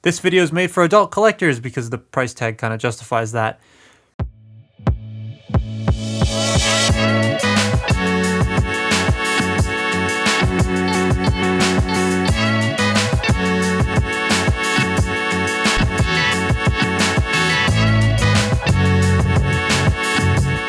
This video is made for adult collectors because the price tag kind of justifies that.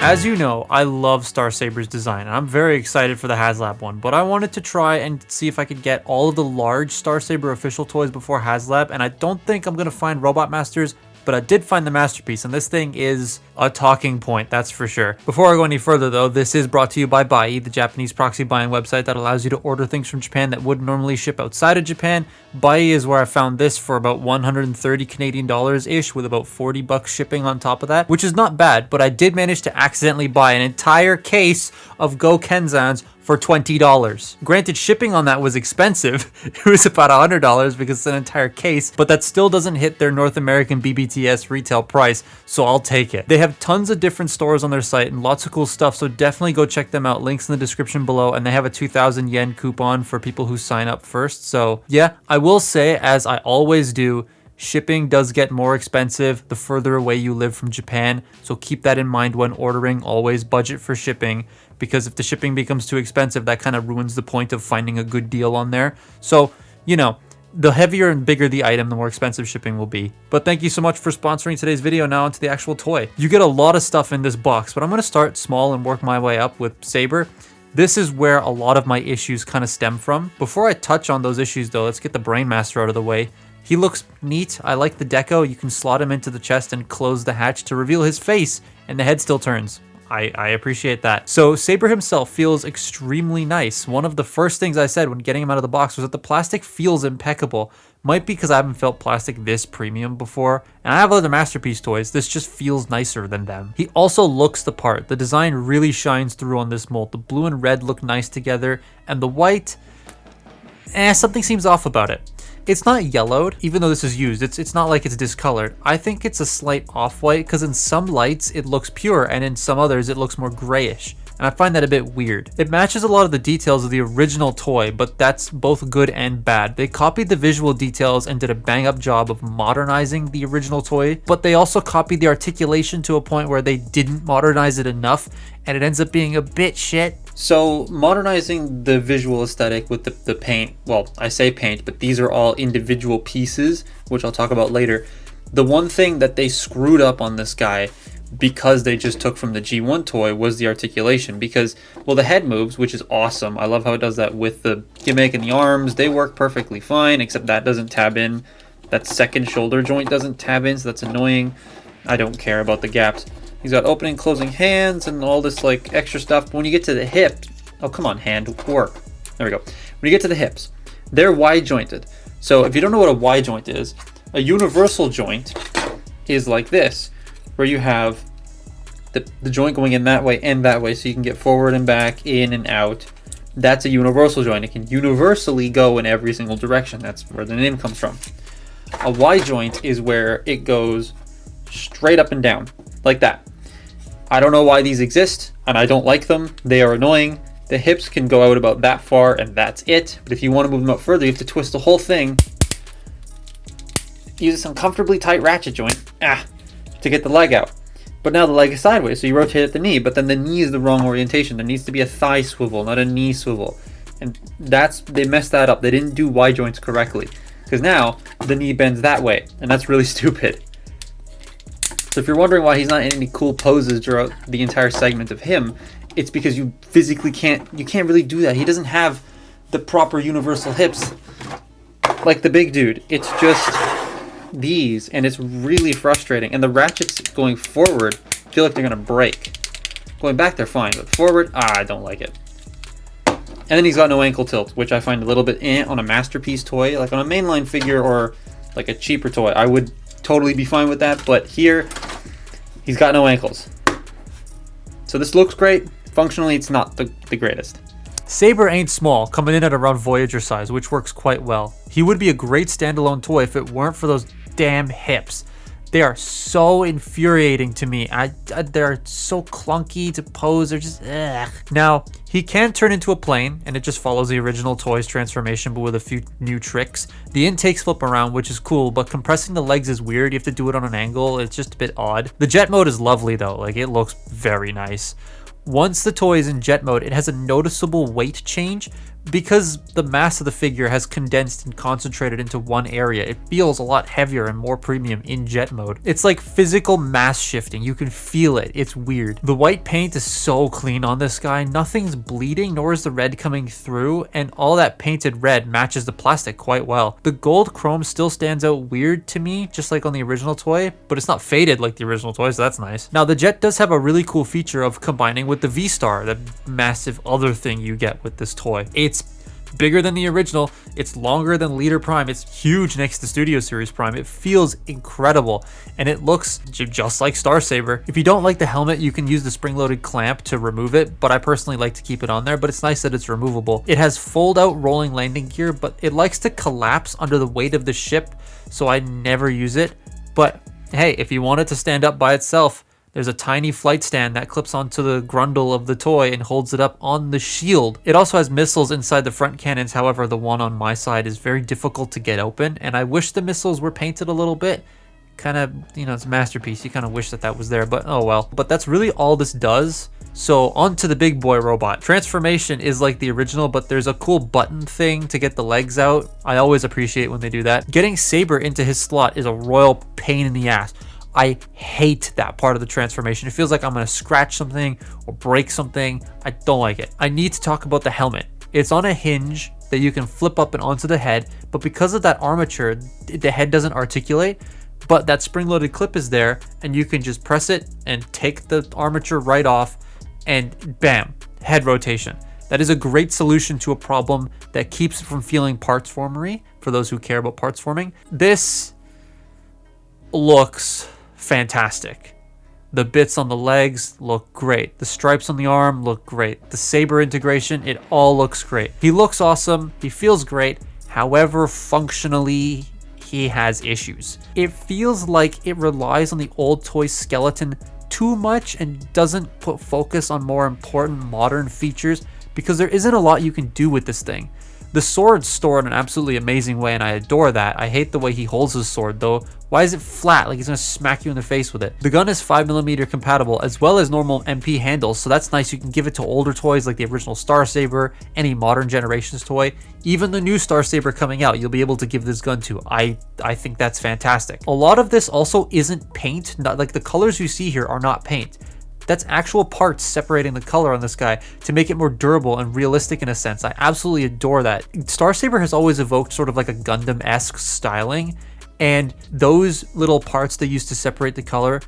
As you know, I love Star Saber's design, and I'm very excited for the HasLab one, but I wanted to try and see if I could get all of the large Star Saber official toys before HasLab, and I don't think I'm going to find Robot Masters, but I did find the Masterpiece, and this thing is a talking point, that's for sure. Before I go any further though, this is brought to you by Buyee, the Japanese proxy buying website that allows you to order things from Japan that wouldn't normally ship outside of Japan. Buyee is where I found this for about 130 Canadian dollars-ish, with about 40 bucks shipping on top of that, which is not bad, but I did manage to accidentally buy an entire case of Go Kenzans for $20. Granted, shipping on that was expensive. It was about $100 because it's an entire case, but that still doesn't hit their North American BBTS retail price, so I'll take it. They have tons of different stores on their site and lots of cool stuff, so definitely go check them out. Links in the description below, and they have a 2,000 yen coupon for people who sign up first. So yeah, I will say, as I always do, shipping does get more expensive the further away you live from Japan, so keep that in mind when ordering. Always budget for shipping, because if the shipping becomes too expensive, that kind of ruins the point of finding a good deal on there. So, you know, the heavier and bigger the item, the more expensive shipping will be. But thank you so much for sponsoring today's video. Now onto the actual toy. You get a lot of stuff in this box, but I'm going to start small and work my way up with Saber. This is where a lot of my issues kind of stem from. Before I touch on those issues though, let's get the Brainmaster out of the way. He looks neat. I like the deco. You can slot him into the chest and close the hatch to reveal his face, and the head still turns. I appreciate that. So Saber himself feels extremely nice. One of the first things I said when getting him out of the box was that the plastic feels impeccable. Might be because I haven't felt plastic this premium before, and I have other Masterpiece toys. This just feels nicer than them. He also looks the part. The design really shines through on this mold. The blue and red look nice together, and the white, something seems off about it. It's not yellowed, even though this is used. It's not like it's discolored. I think it's a slight off-white, because in some lights it looks pure, and in some others it looks more grayish. And I find that a bit weird. It matches a lot of the details of the original toy, but that's both good and bad. They copied the visual details and did a bang-up job of modernizing the original toy, but they also copied the articulation to a point where they didn't modernize it enough, and it ends up being a bit shit. So modernizing the visual aesthetic with the paint, well, I say paint, but these are all individual pieces, which I'll talk about later. The one thing that they screwed up on this guy, because they just took from the G1 toy, was the articulation. Because, well, the head moves, which is awesome. I love how it does that with the gimmick, and the arms, they work perfectly fine, except that doesn't tab in. That second shoulder joint doesn't tab in, so that's annoying. I don't care about the gaps. He's got opening and closing hands and all this like extra stuff. But when you get to the hips, oh come on, hand, work. There we go. When you get to the hips, they're wide jointed. So if you don't know what a wide joint is, a universal joint is like this, where you have the joint going in that way and that way, so you can get forward and back, in and out. That's a universal joint. It can universally go in every single direction. That's where the name comes from. A wide joint is where it goes straight up and down, like that. I don't know why these exist, and I don't like them. They are annoying. The hips can go out about that far, and that's it. But if you want to move them up further, you have to twist the whole thing. Use this uncomfortably tight ratchet joint to get the leg out. But now the leg is sideways, so you rotate at the knee, but then the knee is the wrong orientation. There needs to be a thigh swivel, not a knee swivel. And they messed that up. They didn't do wide joints correctly, because now the knee bends that way, and that's really stupid. So if you're wondering why he's not in any cool poses throughout the entire segment of him, it's because you physically can't really do that. He doesn't have the proper universal hips like the big dude. It's just these, and it's really frustrating. And the ratchets going forward feel like they're gonna break. Going back, they're fine, but forward, I don't like it. And then he's got no ankle tilt, which I find a little bit on a Masterpiece toy. Like on a mainline figure or like a cheaper toy, I would totally be fine with that, but here he's got no ankles. So this looks great. Functionally, it's not the greatest. Saber ain't small, coming in at around Voyager size, which works quite well. He would be a great standalone toy if it weren't for those damn hips. They are so infuriating to me. They're so clunky to pose. They're just ugh. Now, he can turn into a plane, and it just follows the original toy's transformation, but with a few new tricks. The intakes flip around, which is cool, but compressing the legs is weird. You have to do it on an angle. It's just a bit odd. The jet mode is lovely, though. Like, it looks very nice. Once the toy is in jet mode, it has a noticeable weight change because the mass of the figure has condensed and concentrated into one area. It feels a lot heavier and more premium in jet mode. It's like physical mass shifting. You can feel it. It's weird. The white paint is so clean on this guy. Nothing's bleeding, nor is the red coming through, and all that painted red matches the plastic quite well. The gold chrome still stands out weird to me, just like on the original toy, but it's not faded like the original toy, so that's nice. Now, the jet does have a really cool feature of combining with the V-Star, the massive other thing you get with this toy. It's bigger than the original, it's longer than Leader Prime, it's huge next to Studio Series Prime. It feels incredible, and it looks just like Star Saber. If you don't like the helmet, you can use the spring-loaded clamp to remove it, but I personally like to keep it on there, but it's nice that it's removable. It has fold-out rolling landing gear, but it likes to collapse under the weight of the ship, so I never use it. But hey, if you want it to stand up by itself, there's a tiny flight stand that clips onto the grundle of the toy and holds it up on the shield. It also has missiles inside the front cannons. However, the one on my side is very difficult to get open, and I wish the missiles were painted a little bit. Kind of, you know, it's a masterpiece. You kind of wish that that was there, but oh well. But that's really all this does. So on to the big boy robot. Transformation is like the original, but there's a cool button thing to get the legs out. I always appreciate when they do that. Getting Saber into his slot is a royal pain in the ass. I hate that part of the transformation. It feels like I'm gonna scratch something or break something. I don't like it. I need to talk about the helmet. It's on a hinge that you can flip up and onto the head, but because of that armature, the head doesn't articulate, but that spring-loaded clip is there, and you can just press it and take the armature right off, and bam, head rotation. That is a great solution to a problem that keeps it from feeling parts formery, for those who care about parts forming. This looks fantastic. The bits on the legs look great. The stripes on the arm look great. The Saber integration, it all looks great. He looks awesome. He feels great. However, functionally, he has issues. It feels like it relies on the old toy skeleton too much and doesn't put focus on more important modern features because there isn't a lot you can do with this thing. The sword's stored in an absolutely amazing way, and I adore that. I hate the way he holds his sword, though. Why is it flat? Like he's gonna smack you in the face with it. The gun is 5mm compatible, as well as normal MP handles, so that's nice. You can give it to older toys like the original Star Saber, any modern generations toy, even the new Star Saber coming out, you'll be able to give this gun to. I think that's fantastic. A lot of this also isn't paint. Not like the colors you see here are not paint. That's actual parts separating the color on this guy to make it more durable and realistic in a sense. I absolutely adore that. Star Saber has always evoked sort of like a Gundam-esque styling, and those little parts they use to separate the color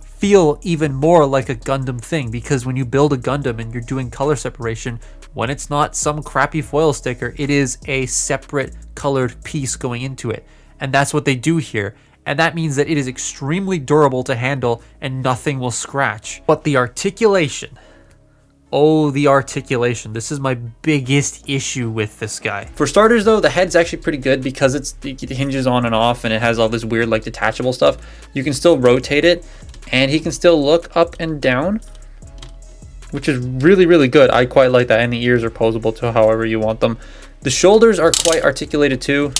feel even more like a Gundam thing, because when you build a Gundam and you're doing color separation, when it's not some crappy foil sticker, it is a separate colored piece going into it. And that's what they do here. And that means that it is extremely durable to handle and nothing will scratch. But the articulation, oh, the articulation. This is my biggest issue with this guy. For starters though, the head's actually pretty good because it hinges on and off and it has all this weird like detachable stuff. You can still rotate it and he can still look up and down, which is really, really good. I quite like that. And the ears are posable to however you want them. The shoulders are quite articulated too.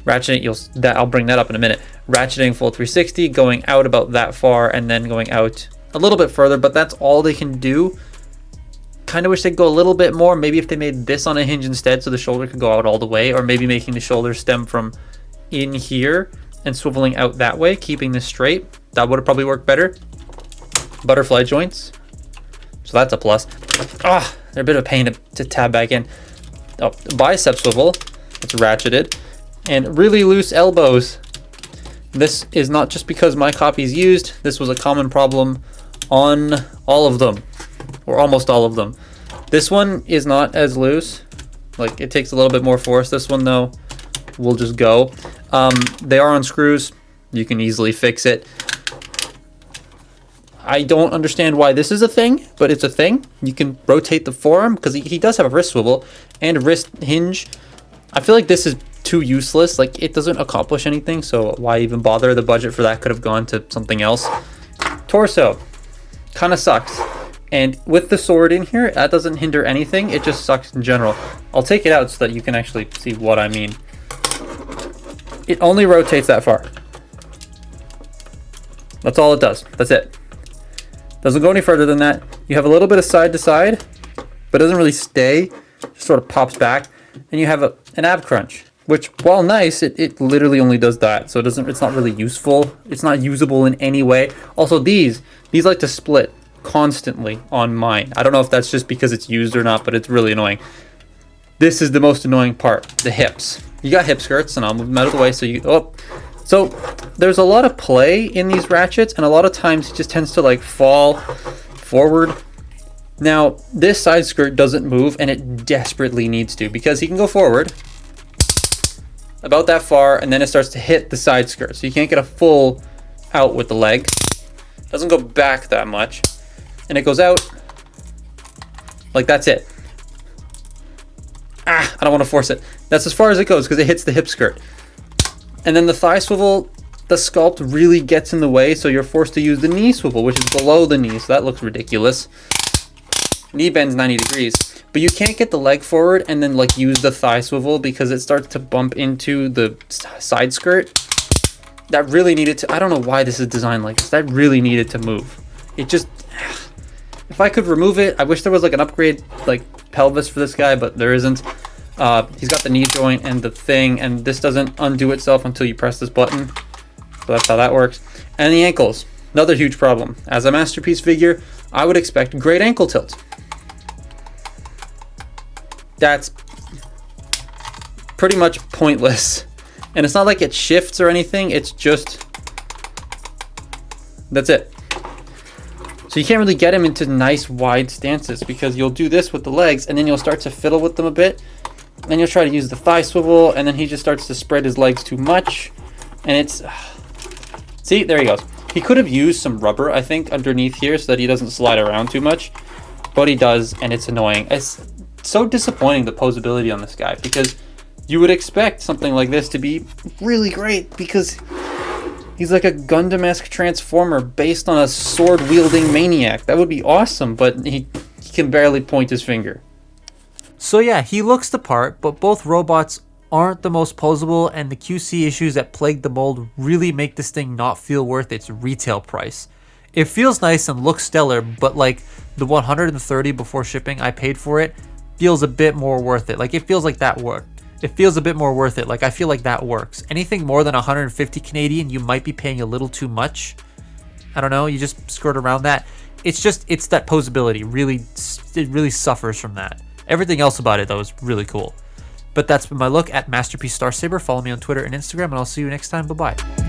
Ratcheting, I'll bring that up in a minute. Ratcheting full 360, going out about that far, and then going out a little bit further, but that's all they can do. Kind of wish they'd go a little bit more. Maybe if they made this on a hinge instead, so the shoulder could go out all the way, or maybe making the shoulder stem from in here and swiveling out that way, keeping this straight. That would have probably worked better. Butterfly joints, so that's a plus. Ah, they're a bit of a pain to tab back in. Oh, bicep swivel, it's ratcheted. And really loose elbows. This is not just because my copy is used. This was a common problem on all of them, or almost all of them. This one is not as loose. Like, it takes a little bit more force. This one though will just go. They are on screws. You can easily fix it. I don't understand why this is a thing, but it's a thing. You can rotate the forearm because he does have a wrist swivel and a wrist hinge. I feel like this is too useless. Like, it doesn't accomplish anything, so why even bother? The budget for that could have gone to something else. Torso kind of sucks, and with the sword in here, that doesn't hinder anything. It just sucks in general. I'll take it out so that you can actually see what I mean. It only rotates that far. That's all it does. That's it. Doesn't go any further than that. You have a little bit of side to side, but it doesn't really stay. Just sort of pops back, and you have an ab crunch, which, while nice, it literally only does that. So it's not really useful. It's not usable in any way. Also, these like to split constantly on mine. I don't know if that's just because it's used or not, but it's really annoying. This is the most annoying part, the hips. You got hip skirts, and I'll move them out of the way so there's a lot of play in these ratchets, and a lot of times it just tends to like fall forward. Now, this side skirt doesn't move, and it desperately needs to, because he can go forward about that far, and then it starts to hit the side skirt. So you can't get a full out with the leg. Doesn't go back that much, and it goes out like that's it. I don't want to force it. That's as far as it goes because it hits the hip skirt. And then the thigh swivel, the sculpt really gets in the way, so you're forced to use the knee swivel, which is below the knee, so that looks ridiculous. Knee bends 90 degrees, but you can't get the leg forward and then like use the thigh swivel because it starts to bump into the side skirt. That really needed to, I don't know why this is designed like this, that really needed to move. It just, if I could remove it, I wish there was like an upgrade like pelvis for this guy, but there isn't. He's got the knee joint and the thing, and this doesn't undo itself until you press this button. So that's how that works. And the ankles, another huge problem. As a masterpiece figure, I would expect great ankle tilt. That's pretty much pointless. And it's not like it shifts or anything, it's just, that's it. So you can't really get him into nice wide stances because you'll do this with the legs and then you'll start to fiddle with them a bit. Then you'll try to use the thigh swivel and then he just starts to spread his legs too much. And it's, see, there he goes. He could have used some rubber, I think, underneath here so that he doesn't slide around too much. But he does, and it's annoying. It's so disappointing, the posability on this guy, because you would expect something like this to be really great because he's like a Gundam-esque transformer based on a sword-wielding maniac. That would be awesome, but he can barely point his finger. So yeah, he looks the part, but both robots aren't the most posable, and the QC issues that plague the mold really make this thing not feel worth its retail price. It feels nice and looks stellar, but like the $130 before shipping I paid for it feels a bit more worth it. Like it feels like that worked. It feels a bit more worth it. Like I feel like that works. Anything more than 150 Canadian, you might be paying a little too much. I don't know, you just skirt around that. It's that posability it really suffers from that. Everything else about it though is really cool. But that's been my look at Masterpiece Star Saber. Follow me on Twitter and Instagram, and I'll see you next time. Bye-bye.